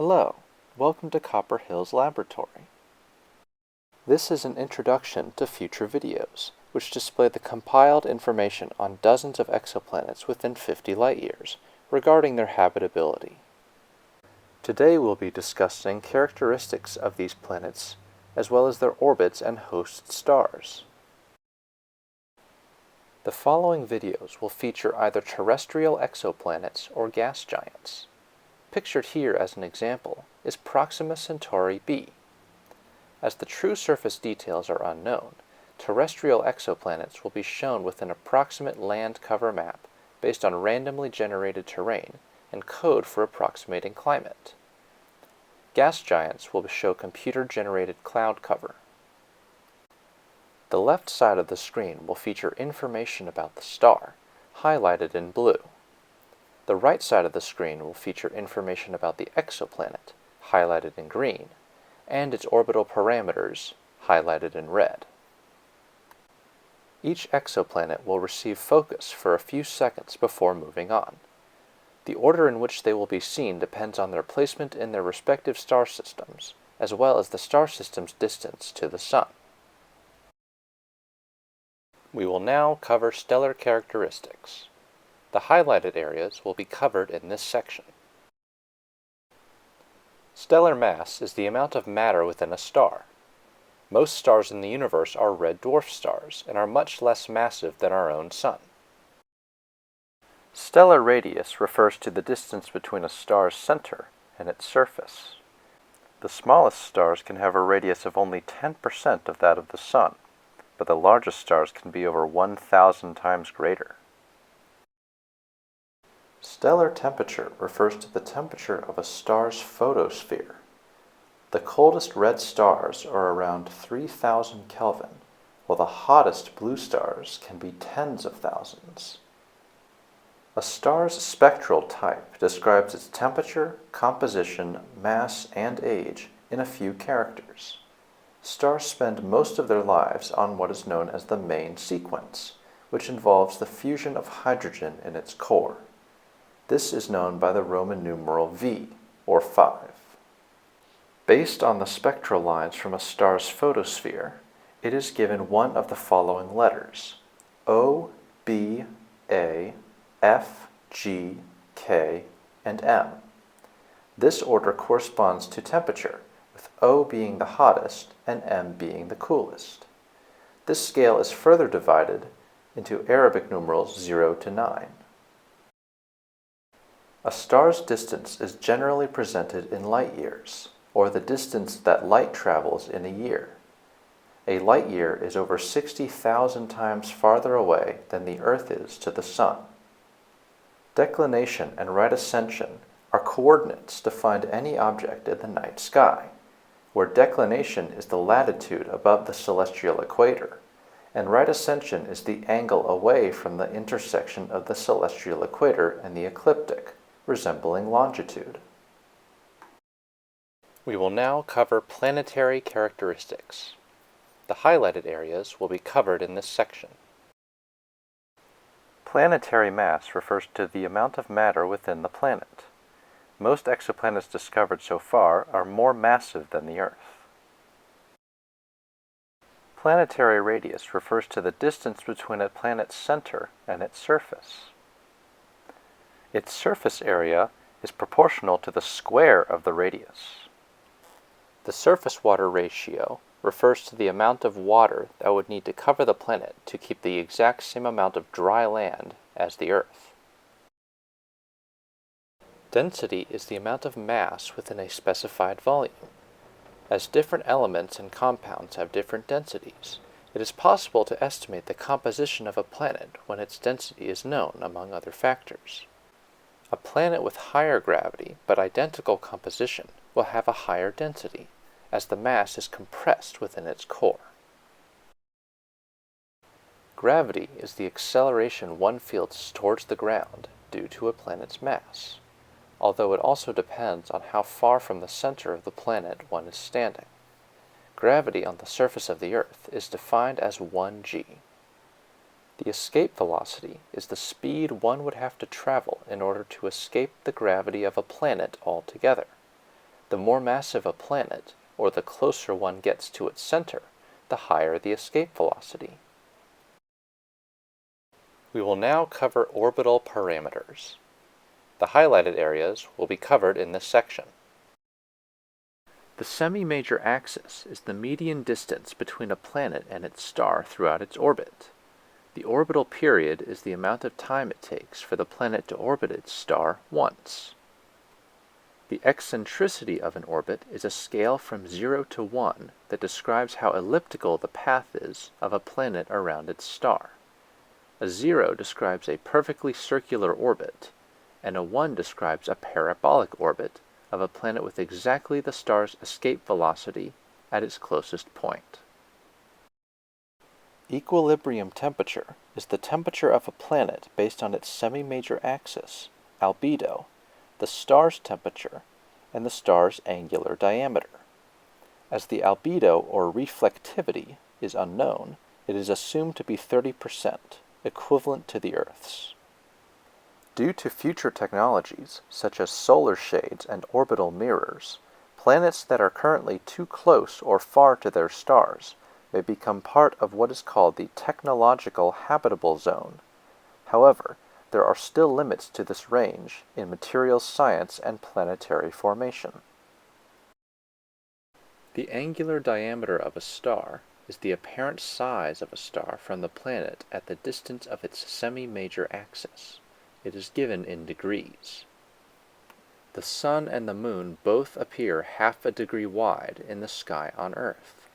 Hello, welcome to Copper Hill's Laboratory. This is an introduction to future videos, which display the compiled information on dozens of exoplanets within 50 light-years regarding their habitability. Today we'll be discussing characteristics of these planets, as well as their orbits and host stars. The following videos will feature either terrestrial exoplanets or gas giants. Pictured here as an example is Proxima Centauri b. As the true surface details are unknown, terrestrial exoplanets will be shown with an approximate land cover map based on randomly generated terrain and code for approximating climate. Gas giants will show computer-generated cloud cover. The left side of the screen will feature information about the star, highlighted in blue. The right side of the screen will feature information about the exoplanet, highlighted in green, and its orbital parameters, highlighted in red. Each exoplanet will receive focus for a few seconds before moving on. The order in which they will be seen depends on their placement in their respective star systems, as well as the star system's distance to the Sun. We will now cover stellar characteristics. The highlighted areas will be covered in this section. Stellar mass is the amount of matter within a star. Most stars in the universe are red dwarf stars and are much less massive than our own Sun. Stellar radius refers to the distance between a star's center and its surface. The smallest stars can have a radius of only 10% of that of the Sun, but the largest stars can be over 1,000 times greater. Stellar temperature refers to the temperature of a star's photosphere. The coldest red stars are around 3,000 Kelvin, while the hottest blue stars can be tens of thousands. A star's spectral type describes its temperature, composition, mass, and age in a few characters. Stars spend most of their lives on what is known as the main sequence, which involves the fusion of hydrogen in its core. This is known by the Roman numeral V, or 5. Based on the spectral lines from a star's photosphere, it is given one of the following letters: O, B, A, F, G, K, and M. This order corresponds to temperature, with O being the hottest and M being the coolest. This scale is further divided into Arabic numerals 0 to 9. A star's distance is generally presented in light years, or the distance that light travels in a year. A light year is over 60,000 times farther away than the Earth is to the Sun. Declination and right ascension are coordinates to find any object in the night sky, where declination is the latitude above the celestial equator, and right ascension is the angle away from the intersection of the celestial equator and the ecliptic, resembling longitude. We will now cover planetary characteristics. The highlighted areas will be covered in this section. Planetary mass refers to the amount of matter within the planet. Most exoplanets discovered so far are more massive than the Earth. Planetary radius refers to the distance between a planet's center and its surface. Its surface area is proportional to the square of the radius. The surface-water ratio refers to the amount of water that would need to cover the planet to keep the exact same amount of dry land as the Earth. Density is the amount of mass within a specified volume. As different elements and compounds have different densities, it is possible to estimate the composition of a planet when its density is known, among other factors. A planet with higher gravity but identical composition will have a higher density, as the mass is compressed within its core. Gravity is the acceleration one feels towards the ground due to a planet's mass, although it also depends on how far from the center of the planet one is standing. Gravity on the surface of the Earth is defined as 1g. The escape velocity is the speed one would have to travel in order to escape the gravity of a planet altogether. The more massive a planet, or the closer one gets to its center, the higher the escape velocity. We will now cover orbital parameters. The highlighted areas will be covered in this section. The semi-major axis is the median distance between a planet and its star throughout its orbit. The orbital period is the amount of time it takes for the planet to orbit its star once. The eccentricity of an orbit is a scale from 0 to 1 that describes how elliptical the path is of a planet around its star. A 0 describes a perfectly circular orbit, and a 1 describes a parabolic orbit of a planet with exactly the star's escape velocity at its closest point. Equilibrium temperature is the temperature of a planet based on its semi-major axis, albedo, the star's temperature, and the star's angular diameter. As the albedo, or reflectivity, is unknown, it is assumed to be 30%, equivalent to the Earth's. Due to future technologies, such as solar shades and orbital mirrors, planets that are currently too close or far to their stars may become part of what is called the technological habitable zone. However, there are still limits to this range in materials science and planetary formation. The angular diameter of a star is the apparent size of a star from the planet at the distance of its semi-major axis. It is given in degrees. The Sun and the Moon both appear half a degree wide in the sky on Earth.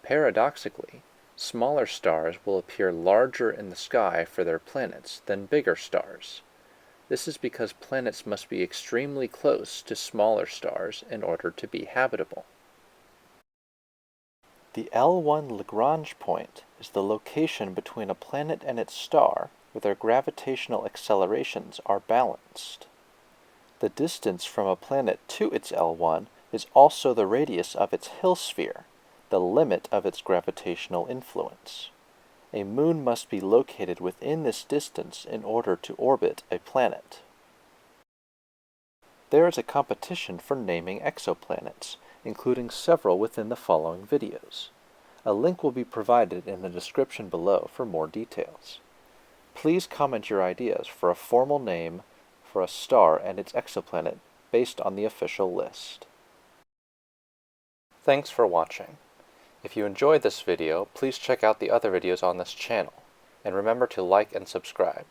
Paradoxically, smaller stars will appear larger in the sky for their planets than bigger stars. This is because planets must be extremely close to smaller stars in order to be habitable. The L1 Lagrange point is the location between a planet and its star where their gravitational accelerations are balanced. The distance from a planet to its L1 is also the radius of its Hill sphere, the limit of its gravitational influence. A moon must be located within this distance in order to orbit a planet. There is a competition for naming exoplanets, including several within the following videos. A link will be provided in the description below for more details. Please comment your ideas for a formal name for a star and its exoplanet based on the official list. Thanks for watching. If you enjoyed this video, please check out the other videos on this channel, and remember to like and subscribe.